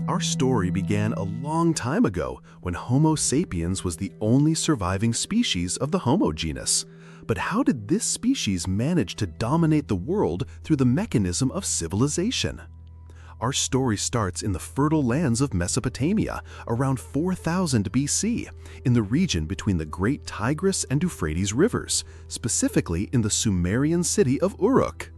Our story began a long time ago when Homo sapiens was the only surviving species of the Homo genus. But how did this species manage to dominate the world through the mechanism of civilization? Our story starts in the fertile lands of Mesopotamia around 4000 BC, in the region between the great Tigris and Euphrates rivers, specifically in the Sumerian city of Uruk.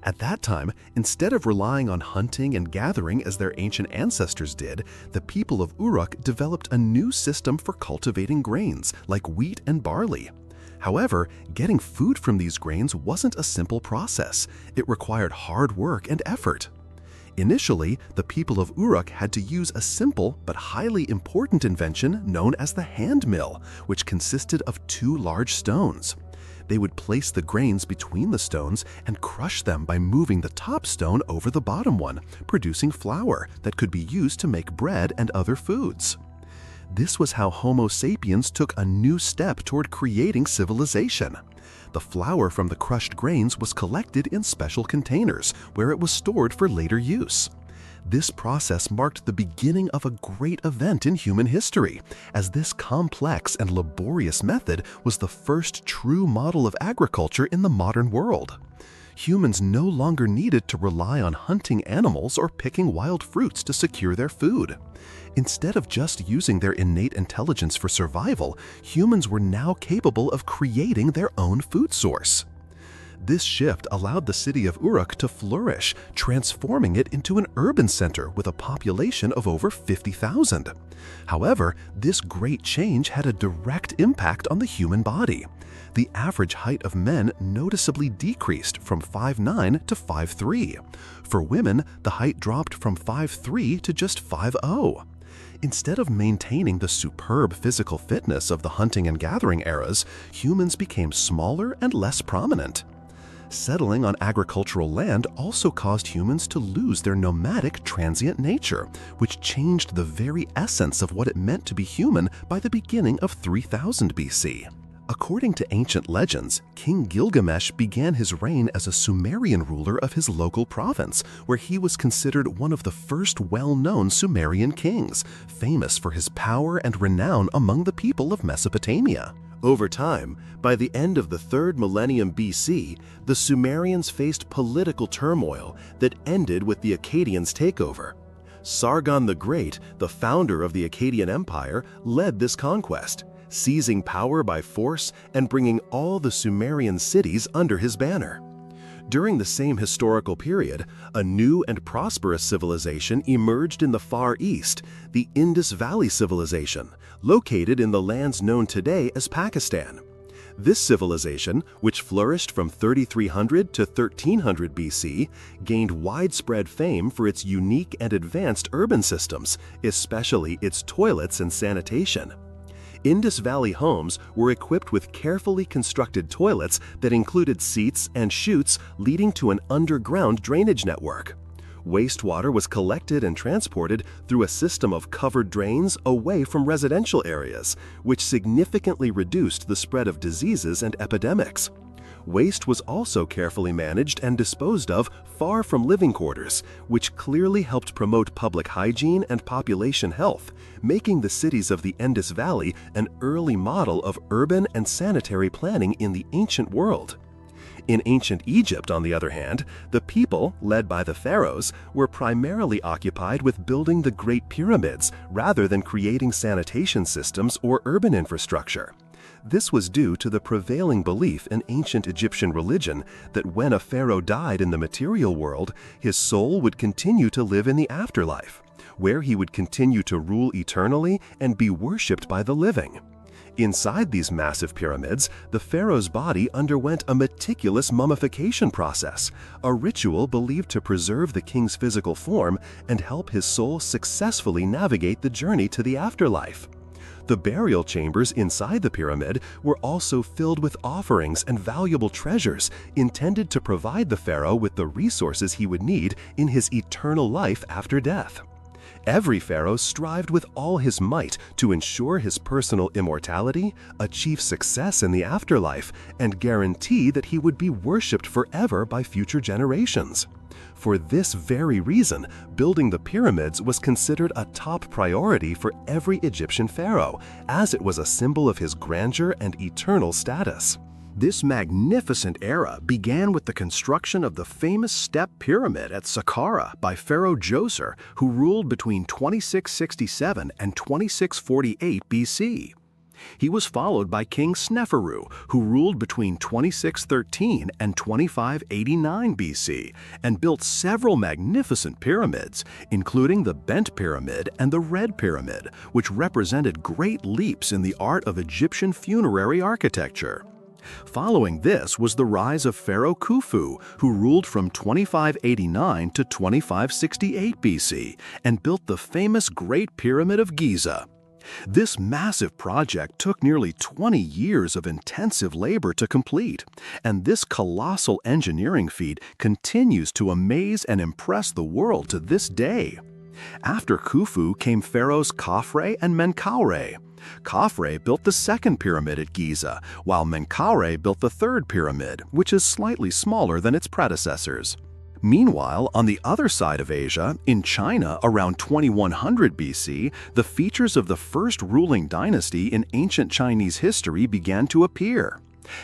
At that time, instead of relying on hunting and gathering as their ancient ancestors did, the people of Uruk developed a new system for cultivating grains, like wheat and barley. However, getting food from these grains wasn't a simple process. It required hard work and effort. Initially, the people of Uruk had to use a simple but highly important invention known as the hand mill, which consisted of two large stones. They would place the grains between the stones and crush them by moving the top stone over the bottom one, producing flour that could be used to make bread and other foods. This was how Homo sapiens took a new step toward creating civilization. The flour from the crushed grains was collected in special containers, where it was stored for later use. This process marked the beginning of a great event in human history, as this complex and laborious method was the first true model of agriculture in the modern world. Humans no longer needed to rely on hunting animals or picking wild fruits to secure their food. Instead of just using their innate intelligence for survival, humans were now capable of creating their own food source. This shift allowed the city of Uruk to flourish, transforming it into an urban center with a population of over 50,000. However, this great change had a direct impact on the human body. The average height of men noticeably decreased from 5'9" to 5'3". For women, the height dropped from 5'3" to just 5'0". Instead of maintaining the superb physical fitness of the hunting and gathering eras, humans became smaller and less prominent. Settling on agricultural land also caused humans to lose their nomadic, transient nature, which changed the very essence of what it meant to be human by the beginning of 3000 BC. According to ancient legends, King Gilgamesh began his reign as a Sumerian ruler of his local province, where he was considered one of the first well-known Sumerian kings, famous for his power and renown among the people of Mesopotamia. Over time, by the end of the 3rd millennium BC, the Sumerians faced political turmoil that ended with the Akkadians' takeover. Sargon the Great, the founder of the Akkadian Empire, led this conquest, seizing power by force and bringing all the Sumerian cities under his banner. During the same historical period, a new and prosperous civilization emerged in the Far East, the Indus Valley Civilization, located in the lands known today as Pakistan. This civilization, which flourished from 3300 to 1300 BC, gained widespread fame for its unique and advanced urban systems, especially its toilets and sanitation. Indus Valley homes were equipped with carefully constructed toilets that included seats and chutes leading to an underground drainage network. Wastewater was collected and transported through a system of covered drains away from residential areas, which significantly reduced the spread of diseases and epidemics. Waste was also carefully managed and disposed of far from living quarters, which clearly helped promote public hygiene and population health, making the cities of the Indus Valley an early model of urban and sanitary planning in the ancient world. In ancient Egypt, on the other hand, the people, led by the pharaohs, were primarily occupied with building the Great Pyramids rather than creating sanitation systems or urban infrastructure. This was due to the prevailing belief in ancient Egyptian religion that when a pharaoh died in the material world, his soul would continue to live in the afterlife, where he would continue to rule eternally and be worshipped by the living. Inside these massive pyramids, the pharaoh's body underwent a meticulous mummification process, a ritual believed to preserve the king's physical form and help his soul successfully navigate the journey to the afterlife. The burial chambers inside the pyramid were also filled with offerings and valuable treasures intended to provide the pharaoh with the resources he would need in his eternal life after death. Every pharaoh strived with all his might to ensure his personal immortality, achieve success in the afterlife, and guarantee that he would be worshipped forever by future generations. For this very reason, building the pyramids was considered a top priority for every Egyptian pharaoh, as it was a symbol of his grandeur and eternal status. This magnificent era began with the construction of the famous step pyramid at Saqqara by Pharaoh Djoser, who ruled between 2667 and 2648 BC. He was followed by King Sneferu, who ruled between 2613 and 2589 BC and built several magnificent pyramids, including the Bent Pyramid and the Red Pyramid, which represented great leaps in the art of Egyptian funerary architecture. Following this was the rise of Pharaoh Khufu, who ruled from 2589 to 2568 BC and built the famous Great Pyramid of Giza. This massive project took nearly 20 years of intensive labor to complete, and this colossal engineering feat continues to amaze and impress the world to this day. After Khufu came pharaohs Khafre and Menkaure. Khafre built the second pyramid at Giza, while Menkaure built the third pyramid, which is slightly smaller than its predecessors. Meanwhile, on the other side of Asia, in China around 2100 BC, the features of the first ruling dynasty in ancient Chinese history began to appear.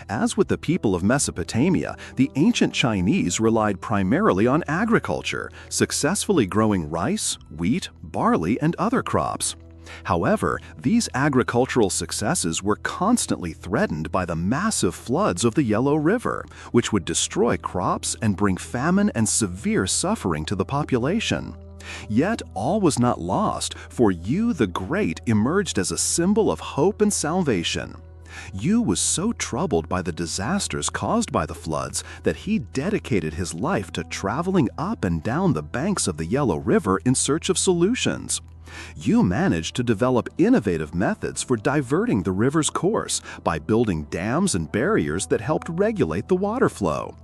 As with the people of Mesopotamia, the ancient Chinese relied primarily on agriculture, successfully growing rice, wheat, barley, and other crops. However, these agricultural successes were constantly threatened by the massive floods of the Yellow River, which would destroy crops and bring famine and severe suffering to the population. Yet all was not lost, for Yu the Great emerged as a symbol of hope and salvation. Yu was so troubled by the disasters caused by the floods that he dedicated his life to traveling up and down the banks of the Yellow River in search of solutions. Yu managed to develop innovative methods for diverting the river's course by building dams and barriers that helped regulate the water flow.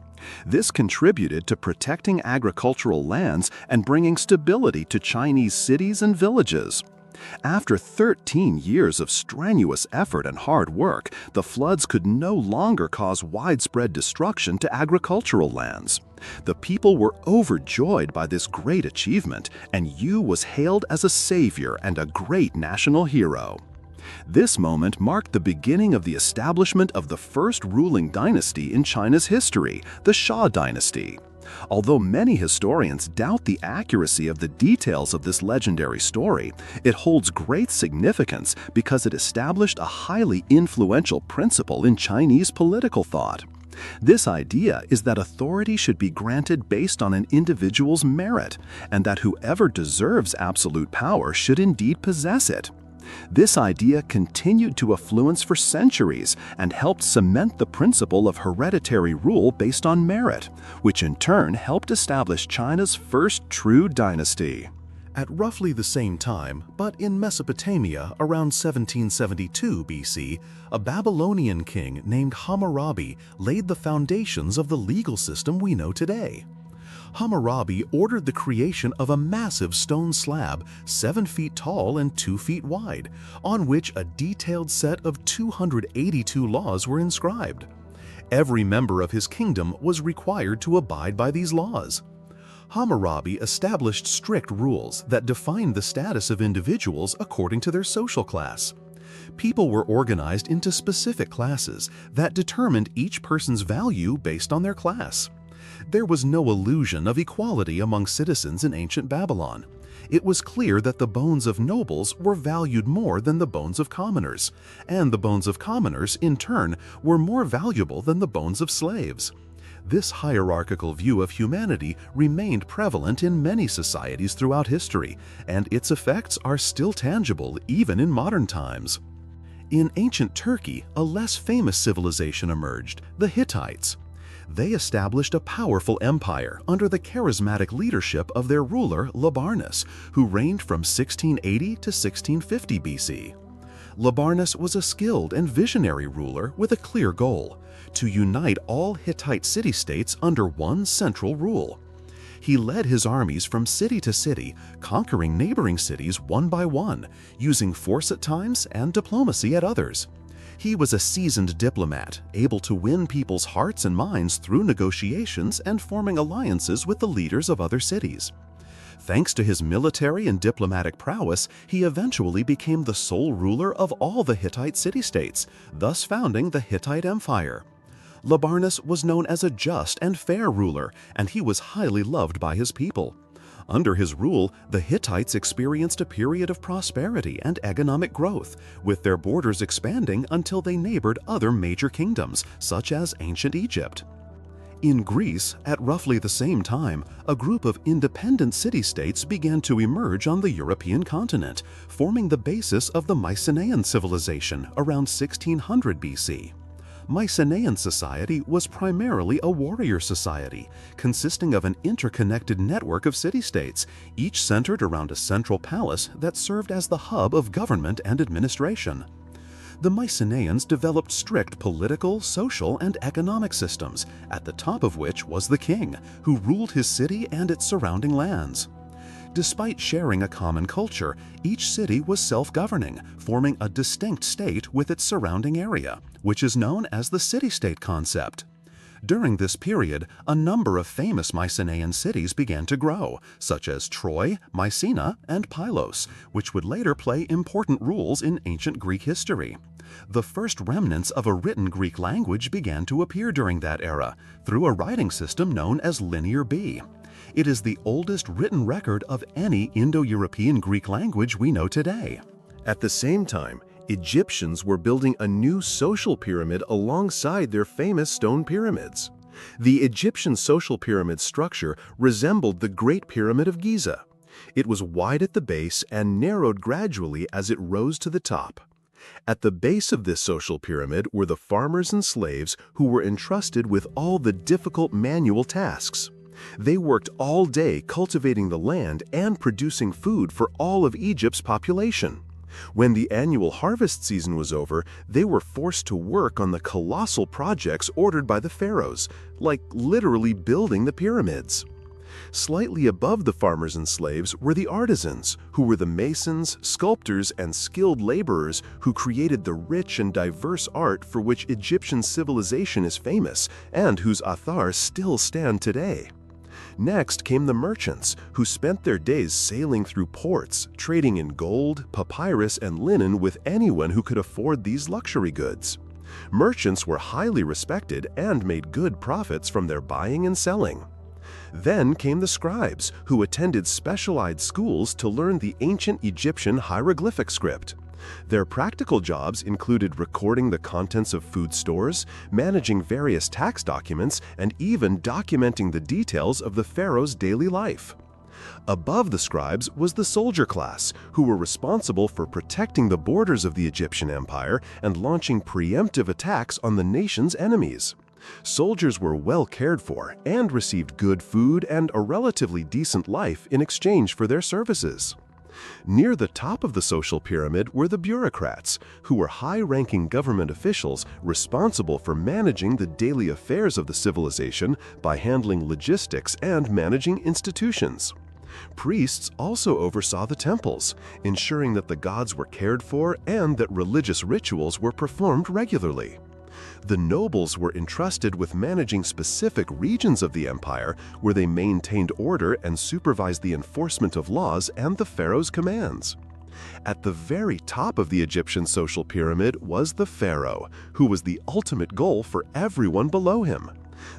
This contributed to protecting agricultural lands and bringing stability to Chinese cities and villages. After 13 years of strenuous effort and hard work, the floods could no longer cause widespread destruction to agricultural lands. The people were overjoyed by this great achievement, and Yu was hailed as a savior and a great national hero. This moment marked the beginning of the establishment of the first ruling dynasty in China's history, the Shah dynasty. Although many historians doubt the accuracy of the details of this legendary story, it holds great significance because it established a highly influential principle in Chinese political thought. This idea is that authority should be granted based on an individual's merit, and that whoever deserves absolute power should indeed possess it. This idea continued to influence for centuries and helped cement the principle of hereditary rule based on merit, which in turn helped establish China's first true dynasty. At roughly the same time, but in Mesopotamia around 1772 BC, a Babylonian king named Hammurabi laid the foundations of the legal system we know today. Hammurabi ordered the creation of a massive stone slab 7 feet tall and 2 feet wide, on which a detailed set of 282 laws were inscribed. Every member of his kingdom was required to abide by these laws. Hammurabi established strict rules that defined the status of individuals according to their social class. People were organized into specific classes that determined each person's value based on their class. There was no illusion of equality among citizens in ancient Babylon. It was clear that the bones of nobles were valued more than the bones of commoners, and the bones of commoners, in turn, were more valuable than the bones of slaves. This hierarchical view of humanity remained prevalent in many societies throughout history, and its effects are still tangible even in modern times. In ancient Turkey, a less famous civilization emerged, the Hittites. They established a powerful empire under the charismatic leadership of their ruler Labarnus, who reigned from 1680 to 1650 BC. Labarnus was a skilled and visionary ruler with a clear goal: to unite all Hittite city-states under one central rule. He led his armies from city to city, conquering neighboring cities one by one, using force at times and diplomacy at others. He was a seasoned diplomat, able to win people's hearts and minds through negotiations and forming alliances with the leaders of other cities. Thanks to his military and diplomatic prowess, he eventually became the sole ruler of all the Hittite city-states, thus founding the Hittite Empire. Labarnus was known as a just and fair ruler, and he was highly loved by his people. Under his rule, the Hittites experienced a period of prosperity and economic growth, with their borders expanding until they neighbored other major kingdoms, such as ancient Egypt. In Greece, at roughly the same time, a group of independent city-states began to emerge on the European continent, forming the basis of the Mycenaean civilization around 1600 BC. Mycenaean society was primarily a warrior society, consisting of an interconnected network of city-states, each centered around a central palace that served as the hub of government and administration. The Mycenaeans developed strict political, social, and economic systems, at the top of which was the king, who ruled his city and its surrounding lands. Despite sharing a common culture, each city was self-governing, forming a distinct state with its surrounding area, which is known as the city-state concept. During this period, a number of famous Mycenaean cities began to grow, such as Troy, Mycena, and Pylos, which would later play important roles in ancient Greek history. The first remnants of a written Greek language began to appear during that era, through a writing system known as Linear B. It is the oldest written record of any Indo-European Greek language we know today. At the same time, Egyptians were building a new social pyramid alongside their famous stone pyramids. The Egyptian social pyramid structure resembled the Great Pyramid of Giza. It was wide at the base and narrowed gradually as it rose to the top. At the base of this social pyramid were the farmers and slaves who were entrusted with all the difficult manual tasks. They worked all day cultivating the land and producing food for all of Egypt's population. When the annual harvest season was over, they were forced to work on the colossal projects ordered by the pharaohs, like literally building the pyramids. Slightly above the farmers and slaves were the artisans, who were the masons, sculptors, and skilled laborers who created the rich and diverse art for which Egyptian civilization is famous and whose athars still stand today. Next came the merchants, who spent their days sailing through ports, trading in gold, papyrus, and linen with anyone who could afford these luxury goods. Merchants were highly respected and made good profits from their buying and selling. Then came the scribes, who attended specialized schools to learn the ancient Egyptian hieroglyphic script. Their practical jobs included recording the contents of food stores, managing various tax documents, and even documenting the details of the pharaoh's daily life. Above the scribes was the soldier class, who were responsible for protecting the borders of the Egyptian empire and launching preemptive attacks on the nation's enemies. Soldiers were well cared for and received good food and a relatively decent life in exchange for their services. Near the top of the social pyramid were the bureaucrats, who were high-ranking government officials responsible for managing the daily affairs of the civilization by handling logistics and managing institutions. Priests also oversaw the temples, ensuring that the gods were cared for and that religious rituals were performed regularly. The nobles were entrusted with managing specific regions of the empire where they maintained order and supervised the enforcement of laws and the pharaoh's commands. At the very top of the Egyptian social pyramid was the pharaoh, who was the ultimate goal for everyone below him.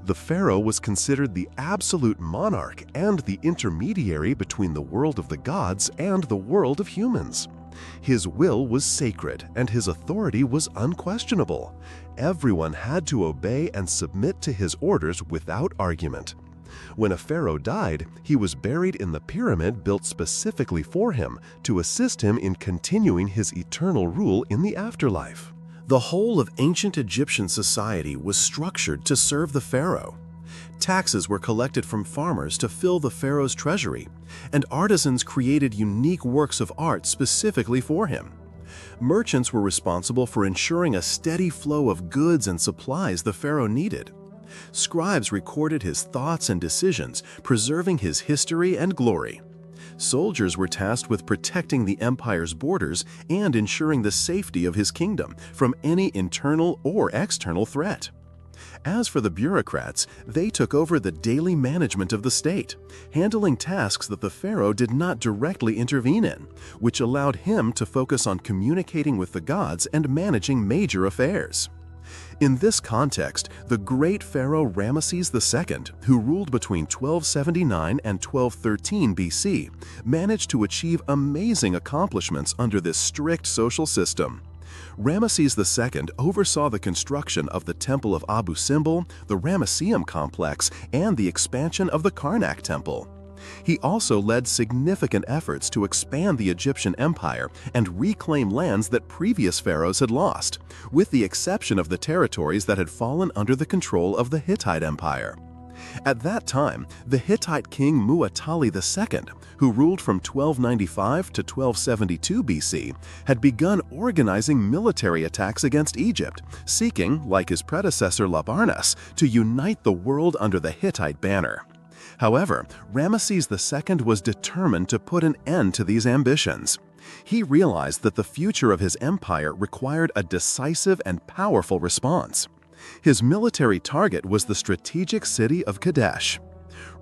The pharaoh was considered the absolute monarch and the intermediary between the world of the gods and the world of humans. His will was sacred and his authority was unquestionable. Everyone had to obey and submit to his orders without argument. When a pharaoh died, he was buried in the pyramid built specifically for him to assist him in continuing his eternal rule in the afterlife. The whole of ancient Egyptian society was structured to serve the pharaoh. Taxes were collected from farmers to fill the pharaoh's treasury, and artisans created unique works of art specifically for him. Merchants were responsible for ensuring a steady flow of goods and supplies the pharaoh needed. Scribes recorded his thoughts and decisions, preserving his history and glory. Soldiers were tasked with protecting the empire's borders and ensuring the safety of his kingdom from any internal or external threat. As for the bureaucrats, they took over the daily management of the state, handling tasks that the pharaoh did not directly intervene in, which allowed him to focus on communicating with the gods and managing major affairs. In this context, the great pharaoh Ramesses II, who ruled between 1279 and 1213 BC, managed to achieve amazing accomplishments under this strict social system. Ramesses II oversaw the construction of the Temple of Abu Simbel, the Ramesseum complex, and the expansion of the Karnak Temple. He also led significant efforts to expand the Egyptian empire and reclaim lands that previous pharaohs had lost, with the exception of the territories that had fallen under the control of the Hittite Empire. At that time, the Hittite king Muwatalli II, who ruled from 1295 to 1272 BC, had begun organizing military attacks against Egypt, seeking, like his predecessor Labarnas, to unite the world under the Hittite banner. However, Ramesses II was determined to put an end to these ambitions. He realized that the future of his empire required a decisive and powerful response. His military target was the strategic city of Kadesh.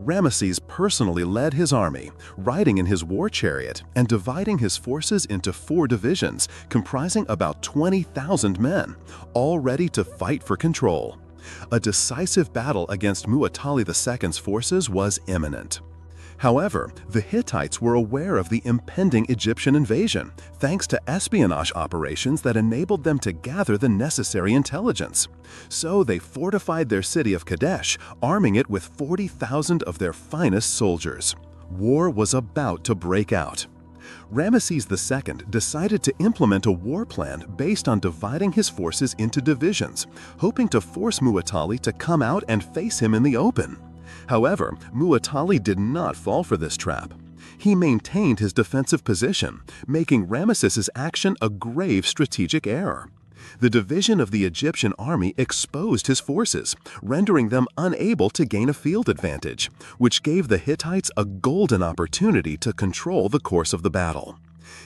Ramesses personally led his army, riding in his war chariot and dividing his forces into 4 divisions comprising about 20,000 men, all ready to fight for control. A decisive battle against Muwatalli II's forces was imminent. However, the Hittites were aware of the impending Egyptian invasion, thanks to espionage operations that enabled them to gather the necessary intelligence. So they fortified their city of Kadesh, arming it with 40,000 of their finest soldiers. War was about to break out. Ramesses II decided to implement a war plan based on dividing his forces into divisions, hoping to force Muwatalli to come out and face him in the open. However, Muwatalli did not fall for this trap. He maintained his defensive position, making Ramesses' action a grave strategic error. The division of the Egyptian army exposed his forces, rendering them unable to gain a field advantage, which gave the Hittites a golden opportunity to control the course of the battle.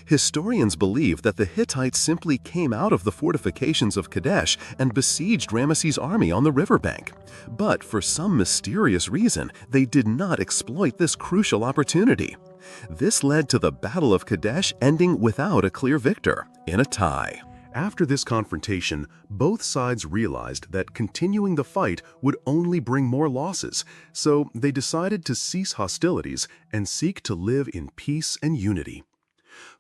Historians believe that the Hittites simply came out of the fortifications of Kadesh and besieged Ramesses' army on the riverbank. But for some mysterious reason, they did not exploit this crucial opportunity. This led to the Battle of Kadesh ending without a clear victor, in a tie. After this confrontation, both sides realized that continuing the fight would only bring more losses, so they decided to cease hostilities and seek to live in peace and unity.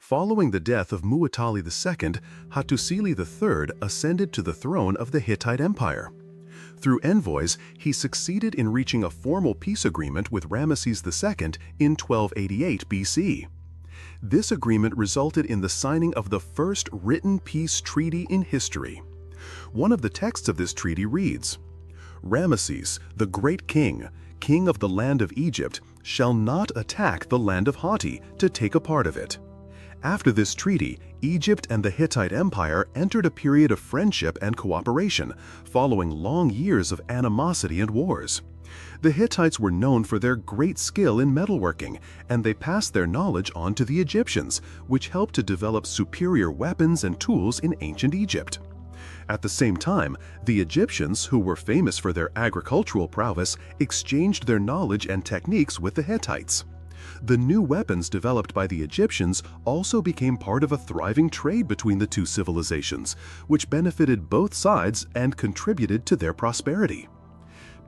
Following the death of Muwatalli II, Hattusili III ascended to the throne of the Hittite Empire. Through envoys, he succeeded in reaching a formal peace agreement with Ramesses II in 1288 BC. This agreement resulted in the signing of the first written peace treaty in history. One of the texts of this treaty reads, "Ramesses, the great king, king of the land of Egypt, shall not attack the land of Hatti to take a part of it." After this treaty, Egypt and the Hittite Empire entered a period of friendship and cooperation, following long years of animosity and wars. The Hittites were known for their great skill in metalworking, and they passed their knowledge on to the Egyptians, which helped to develop superior weapons and tools in ancient Egypt. At the same time, the Egyptians, who were famous for their agricultural prowess, exchanged their knowledge and techniques with the Hittites. The new weapons developed by the Egyptians also became part of a thriving trade between the two civilizations, which benefited both sides and contributed to their prosperity.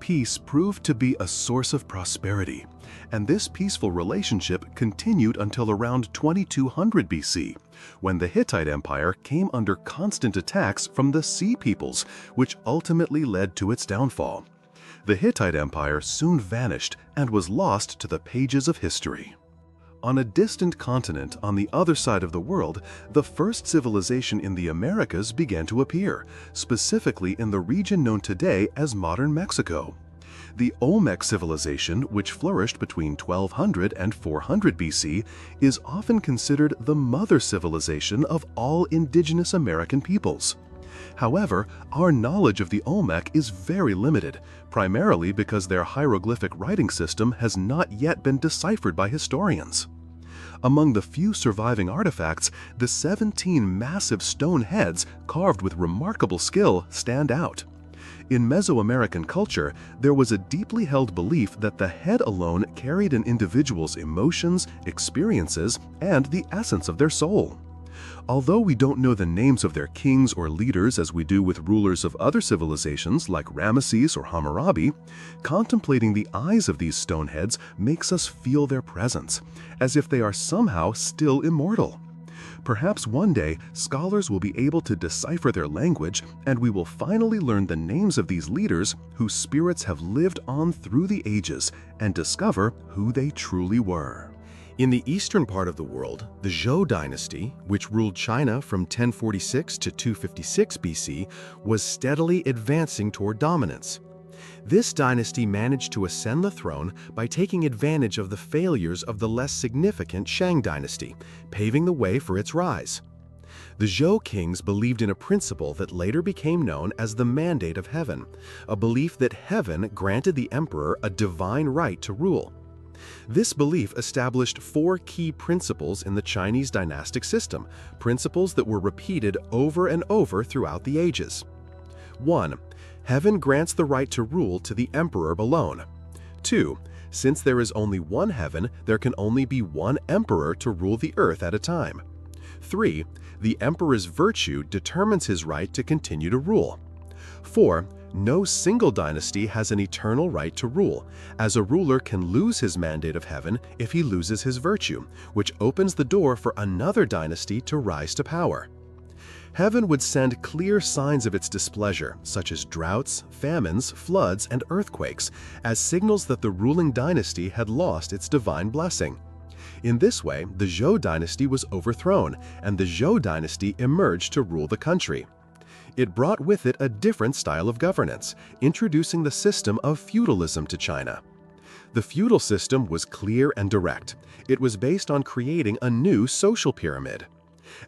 Peace proved to be a source of prosperity, and this peaceful relationship continued until around 2200 BC, when the Hittite Empire came under constant attacks from the Sea Peoples, which ultimately led to its downfall. The Hittite Empire soon vanished and was lost to the pages of history. On a distant continent on the other side of the world, the first civilization in the Americas began to appear, specifically in the region known today as modern Mexico. The Olmec civilization, which flourished between 1200 and 400 BC, is often considered the mother civilization of all indigenous American peoples. However, our knowledge of the Olmec is very limited, primarily because their hieroglyphic writing system has not yet been deciphered by historians. Among the few surviving artifacts, the 17 massive stone heads carved with remarkable skill stand out. In Mesoamerican culture, there was a deeply held belief that the head alone carried an individual's emotions, experiences, and the essence of their soul. Although we don't know the names of their kings or leaders as we do with rulers of other civilizations like Ramesses or Hammurabi, contemplating the eyes of these stone heads makes us feel their presence, as if they are somehow still immortal. Perhaps one day, scholars will be able to decipher their language, and we will finally learn the names of these leaders whose spirits have lived on through the ages and discover who they truly were. In the eastern part of the world, the Zhou dynasty, which ruled China from 1046 to 256 BC, was steadily advancing toward dominance. This dynasty managed to ascend the throne by taking advantage of the failures of the less significant Shang dynasty, paving the way for its rise. The Zhou kings believed in a principle that later became known as the Mandate of Heaven, a belief that heaven granted the emperor a divine right to rule. This belief established 4 key principles in the Chinese dynastic system, principles that were repeated over and over throughout the ages. 1. Heaven grants the right to rule to the emperor alone. 2. Since there is only one heaven, there can only be one emperor to rule the earth at a time. 3. The emperor's virtue determines his right to continue to rule. 4. No single dynasty has an eternal right to rule, as a ruler can lose his mandate of heaven if he loses his virtue, which opens the door for another dynasty to rise to power. Heaven would send clear signs of its displeasure, such as droughts, famines, floods, and earthquakes, as signals that the ruling dynasty had lost its divine blessing. In this way, the Zhou dynasty was overthrown, and the Zhou dynasty emerged to rule the country. It brought with it a different style of governance, introducing the system of feudalism to China. The feudal system was clear and direct. It was based on creating a new social pyramid.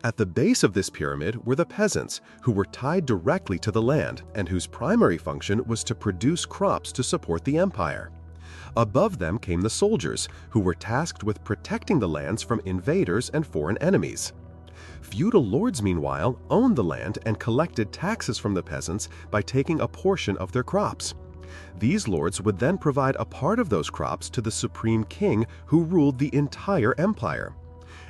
At the base of this pyramid were the peasants, who were tied directly to the land and whose primary function was to produce crops to support the empire. Above them came the soldiers, who were tasked with protecting the lands from invaders and foreign enemies. Feudal lords, meanwhile, owned the land and collected taxes from the peasants by taking a portion of their crops. These lords would then provide a part of those crops to the supreme king who ruled the entire empire.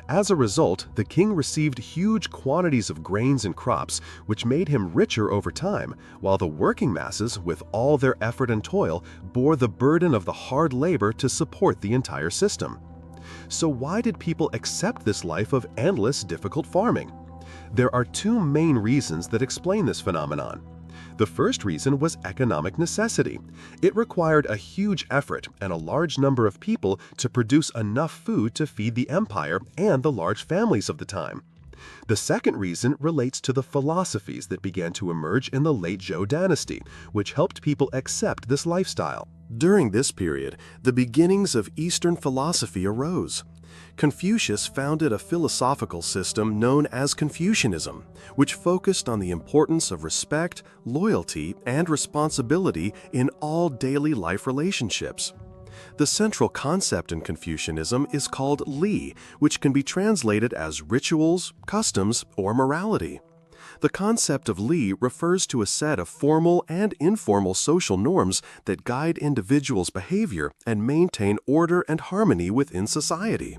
As a result, the king received huge quantities of grains and crops, which made him richer over time, while the working masses, with all their effort and toil, bore the burden of the hard labor to support the entire system. So why did people accept this life of endless, difficult farming? There are 2 main reasons that explain this phenomenon. The first reason was economic necessity. It required a huge effort and a large number of people to produce enough food to feed the empire and the large families of the time. The second reason relates to the philosophies that began to emerge in the late Zhou dynasty, which helped people accept this lifestyle. During this period, the beginnings of Eastern philosophy arose. Confucius founded a philosophical system known as Confucianism, which focused on the importance of respect, loyalty, and responsibility in all daily life relationships. The central concept in Confucianism is called Li, which can be translated as rituals, customs, or morality. The concept of Li refers to a set of formal and informal social norms that guide individuals' behavior and maintain order and harmony within society.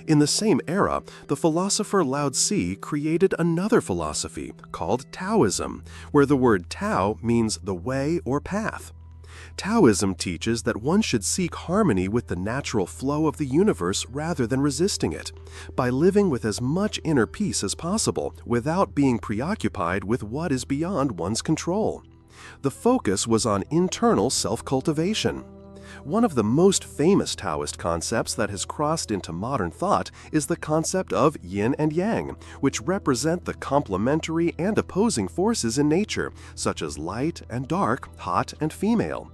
In the same era, the philosopher Lao Tzu created another philosophy called Taoism, where the word Tao means the way or path. Taoism teaches that one should seek harmony with the natural flow of the universe rather than resisting it, by living with as much inner peace as possible without being preoccupied with what is beyond one's control. The focus was on internal self-cultivation. One of the most famous Taoist concepts that has crossed into modern thought is the concept of yin and yang, which represent the complementary and opposing forces in nature, such as light and dark, hot and female.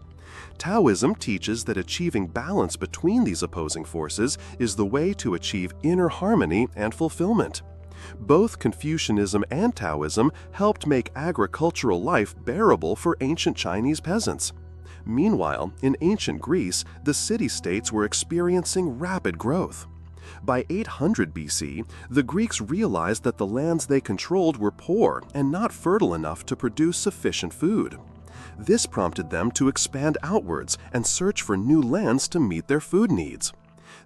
Taoism teaches that achieving balance between these opposing forces is the way to achieve inner harmony and fulfillment. Both Confucianism and Taoism helped make agricultural life bearable for ancient Chinese peasants. Meanwhile, in ancient Greece, the city-states were experiencing rapid growth. By 800 BC, the Greeks realized that the lands they controlled were poor and not fertile enough to produce sufficient food. This prompted them to expand outwards and search for new lands to meet their food needs.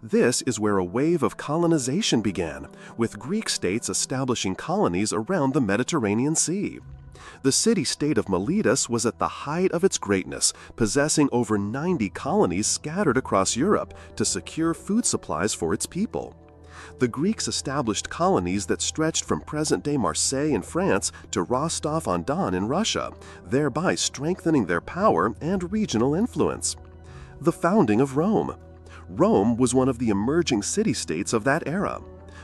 This is where a wave of colonization began, with Greek states establishing colonies around the Mediterranean Sea. The city-state of Miletus was at the height of its greatness, possessing over 90 colonies scattered across Europe to secure food supplies for its people. The Greeks established colonies that stretched from present-day Marseille in France to Rostov-on-Don in Russia, thereby strengthening their power and regional influence. The founding of Rome. Rome was one of the emerging city-states of that era.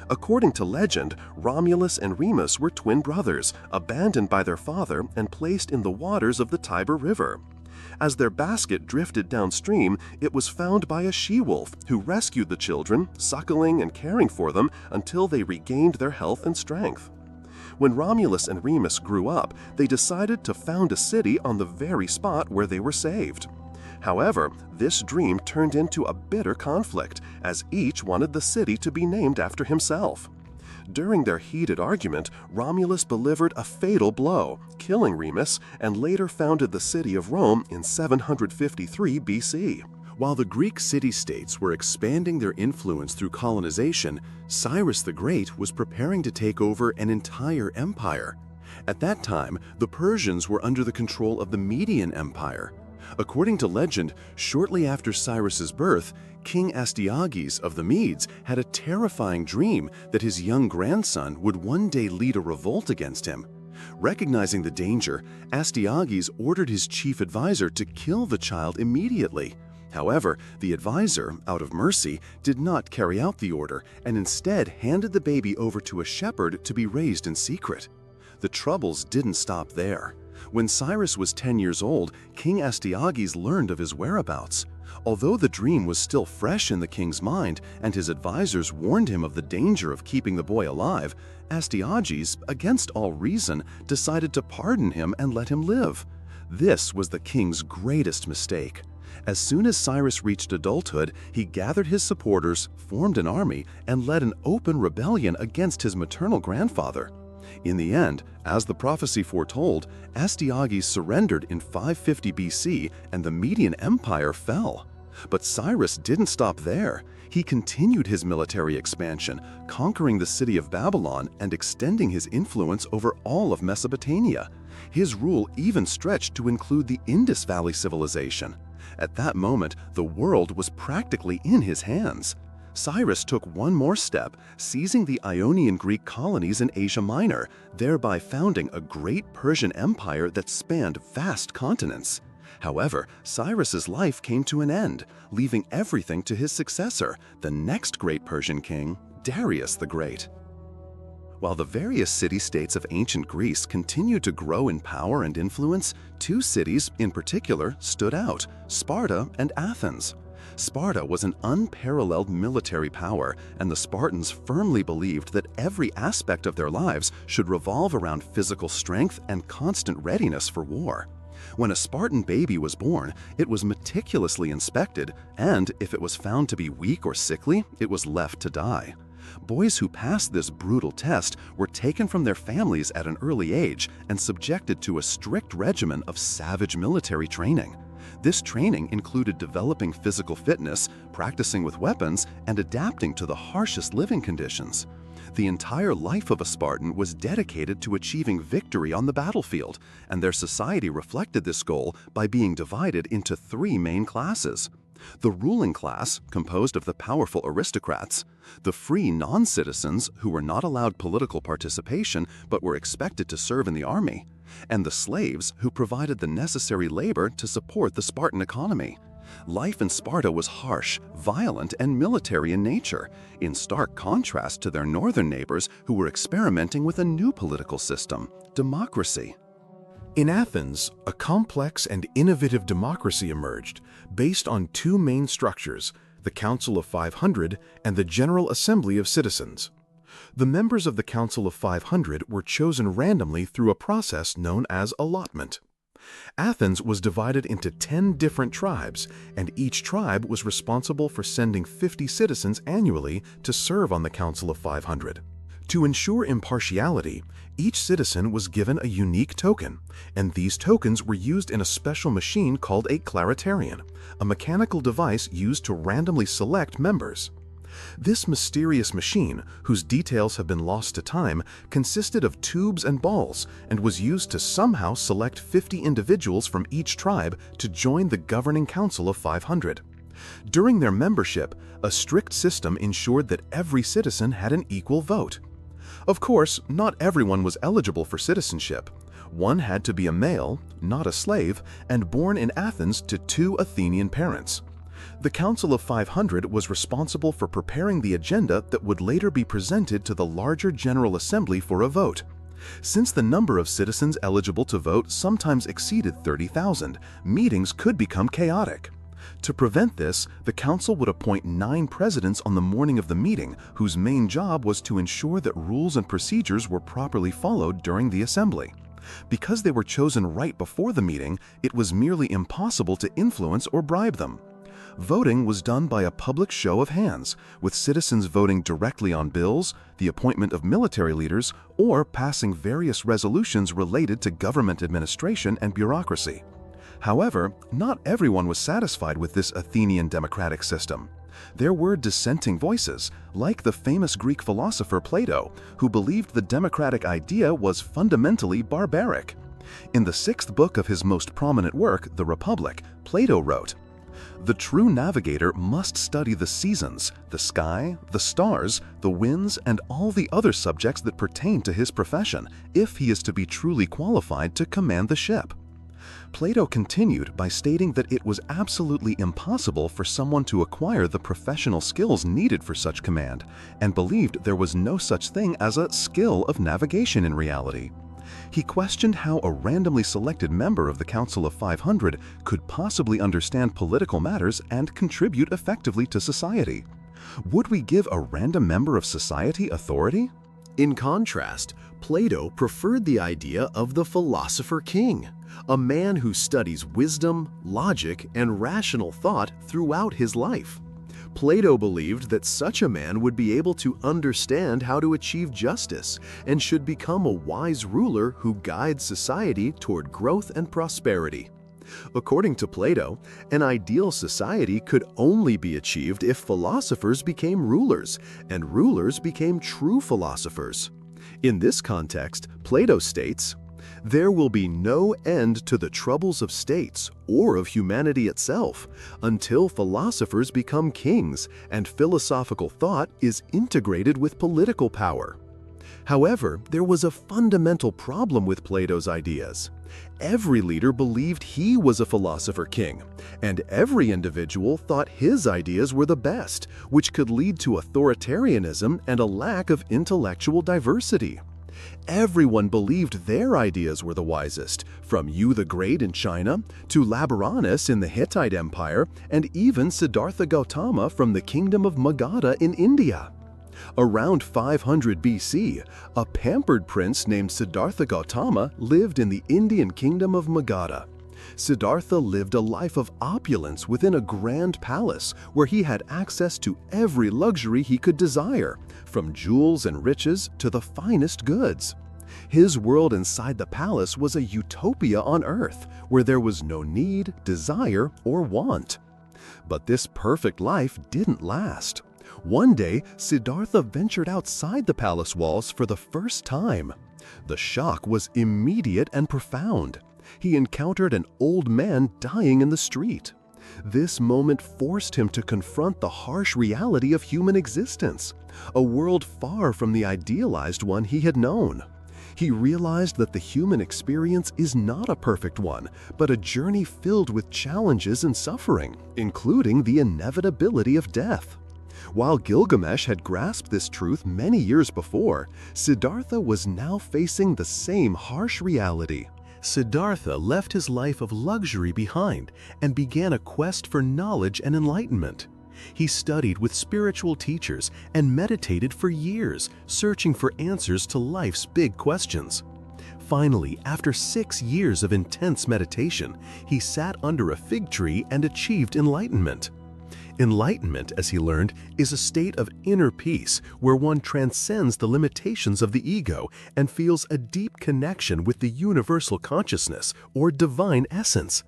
According to legend, Romulus and Remus were twin brothers, abandoned by their father and placed in the waters of the Tiber River. As their basket drifted downstream, it was found by a she-wolf who rescued the children, suckling and caring for them until they regained their health and strength. When Romulus and Remus grew up, they decided to found a city on the very spot where they were saved. However, this dream turned into a bitter conflict, as each wanted the city to be named after himself. During their heated argument, Romulus delivered a fatal blow, killing Remus, and later founded the city of Rome in 753 BC. While the Greek city-states were expanding their influence through colonization, Cyrus the Great was preparing to take over an entire empire. At that time, the Persians were under the control of the Median Empire. According to legend, shortly after Cyrus's birth, King Astyages of the Medes had a terrifying dream that his young grandson would one day lead a revolt against him. Recognizing the danger, Astyages ordered his chief advisor to kill the child immediately. However, the advisor, out of mercy, did not carry out the order and instead handed the baby over to a shepherd to be raised in secret. The troubles didn't stop there. When Cyrus was 10 years old, King Astyages learned of his whereabouts. Although the dream was still fresh in the king's mind and his advisors warned him of the danger of keeping the boy alive, Astyages, against all reason, decided to pardon him and let him live. This was the king's greatest mistake. As soon as Cyrus reached adulthood, he gathered his supporters, formed an army, and led an open rebellion against his maternal grandfather. In the end, as the prophecy foretold, Astyages surrendered in 550 BC and the Median Empire fell. But Cyrus didn't stop there. He continued his military expansion, conquering the city of Babylon and extending his influence over all of Mesopotamia. His rule even stretched to include the Indus Valley civilization. At that moment, the world was practically in his hands. Cyrus took one more step, seizing the Ionian Greek colonies in Asia Minor, thereby founding a great Persian empire that spanned vast continents. However, Cyrus's life came to an end, leaving everything to his successor, the next great Persian king, Darius the Great. While the various city-states of ancient Greece continued to grow in power and influence, two cities in particular stood out: Sparta and Athens. Sparta was an unparalleled military power, and the Spartans firmly believed that every aspect of their lives should revolve around physical strength and constant readiness for war. When a Spartan baby was born, it was meticulously inspected, and if it was found to be weak or sickly, it was left to die. Boys who passed this brutal test were taken from their families at an early age and subjected to a strict regimen of savage military training. This training included developing physical fitness, practicing with weapons, and adapting to the harshest living conditions. The entire life of a Spartan was dedicated to achieving victory on the battlefield, and their society reflected this goal by being divided into three main classes: the ruling class, composed of the powerful aristocrats; the free non-citizens, who were not allowed political participation but were expected to serve in the army; and the slaves, who provided the necessary labor to support the Spartan economy. Life in Sparta was harsh, violent, and military in nature, in stark contrast to their northern neighbors who were experimenting with a new political system: democracy. In Athens, a complex and innovative democracy emerged, based on two main structures: the Council of 500 and the General Assembly of Citizens. The members of the Council of 500 were chosen randomly through a process known as allotment. Athens was divided into 10 different tribes, and each tribe was responsible for sending 50 citizens annually to serve on the Council of 500. To ensure impartiality, each citizen was given a unique token, and these tokens were used in a special machine called a claritarion, a mechanical device used to randomly select members. This mysterious machine, whose details have been lost to time, consisted of tubes and balls and was used to somehow select 50 individuals from each tribe to join the governing council of 500. During their membership, a strict system ensured that every citizen had an equal vote. Of course, not everyone was eligible for citizenship. One had to be a male, not a slave, and born in Athens to 2 Athenian parents. The Council of 500 was responsible for preparing the agenda that would later be presented to the larger General Assembly for a vote. Since the number of citizens eligible to vote sometimes exceeded 30,000, meetings could become chaotic. To prevent this, the council would appoint 9 presidents on the morning of the meeting, whose main job was to ensure that rules and procedures were properly followed during the assembly. Because they were chosen right before the meeting, it was merely impossible to influence or bribe them. Voting was done by a public show of hands, with citizens voting directly on bills, the appointment of military leaders, or passing various resolutions related to government administration and bureaucracy. However, not everyone was satisfied with this Athenian democratic system. There were dissenting voices, like the famous Greek philosopher Plato, who believed the democratic idea was fundamentally barbaric. In the 6th book of his most prominent work, The Republic, Plato wrote, "The true navigator must study the seasons, the sky, the stars, the winds, and all the other subjects that pertain to his profession, if he is to be truly qualified to command the ship." Plato continued by stating that it was absolutely impossible for someone to acquire the professional skills needed for such command, and believed there was no such thing as a skill of navigation in reality. He questioned how a randomly selected member of the Council of 500 could possibly understand political matters and contribute effectively to society. Would we give a random member of society authority? In contrast, Plato preferred the idea of the philosopher king, a man who studies wisdom, logic, and rational thought throughout his life. Plato believed that such a man would be able to understand how to achieve justice and should become a wise ruler who guides society toward growth and prosperity. According to Plato, an ideal society could only be achieved if philosophers became rulers, and rulers became true philosophers. In this context, Plato states, "There will be no end to the troubles of states or of humanity itself until philosophers become kings and philosophical thought is integrated with political power." However, there was a fundamental problem with Plato's ideas. Every leader believed he was a philosopher king, and every individual thought his ideas were the best, which could lead to authoritarianism and a lack of intellectual diversity. Everyone believed their ideas were the wisest, from Yu the Great in China to Labaranus in the Hittite Empire, and even Siddhartha Gautama from the kingdom of Magadha in India. Around 500 BC, a pampered prince named Siddhartha Gautama lived in the Indian kingdom of Magadha. Siddhartha lived a life of opulence within a grand palace where he had access to every luxury he could desire, from jewels and riches to the finest goods. His world inside the palace was a utopia on earth, where there was no need, desire, or want. But this perfect life didn't last. One day, Siddhartha ventured outside the palace walls for the first time. The shock was immediate and profound. He encountered an old man dying in the street. This moment forced him to confront the harsh reality of human existence, a world far from the idealized one he had known. He realized that the human experience is not a perfect one, but a journey filled with challenges and suffering, including the inevitability of death. While Gilgamesh had grasped this truth many years before, Siddhartha was now facing the same harsh reality. Siddhartha left his life of luxury behind and began a quest for knowledge and enlightenment. He studied with spiritual teachers and meditated for years, searching for answers to life's big questions. Finally, after 6 years of intense meditation, he sat under a fig tree and achieved enlightenment. Enlightenment, as he learned, is a state of inner peace where one transcends the limitations of the ego and feels a deep connection with the universal consciousness or divine essence.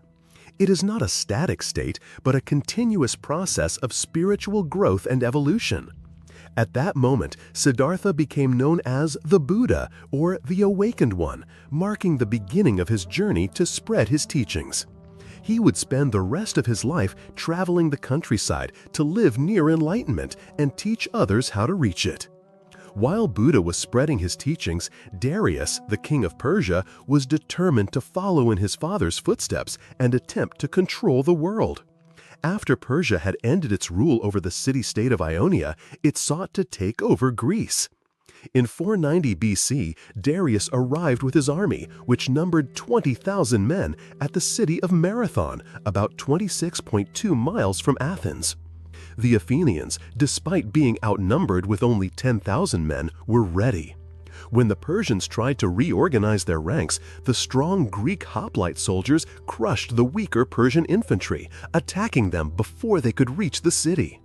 It is not a static state, but a continuous process of spiritual growth and evolution. At that moment, Siddhartha became known as the Buddha, or the Awakened One, marking the beginning of his journey to spread his teachings. He would spend the rest of his life traveling the countryside to live near enlightenment and teach others how to reach it. While Buddha was spreading his teachings, Darius, the king of Persia, was determined to follow in his father's footsteps and attempt to control the world. After Persia had ended its rule over the city-state of Ionia, it sought to take over Greece. In 490 BC, Darius arrived with his army, which numbered 20,000 men, at the city of Marathon, about 26.2 miles from Athens. The Athenians, despite being outnumbered with only 10,000 men, were ready. When the Persians tried to reorganize their ranks, the strong Greek hoplite soldiers crushed the weaker Persian infantry, attacking them before they could reach the city.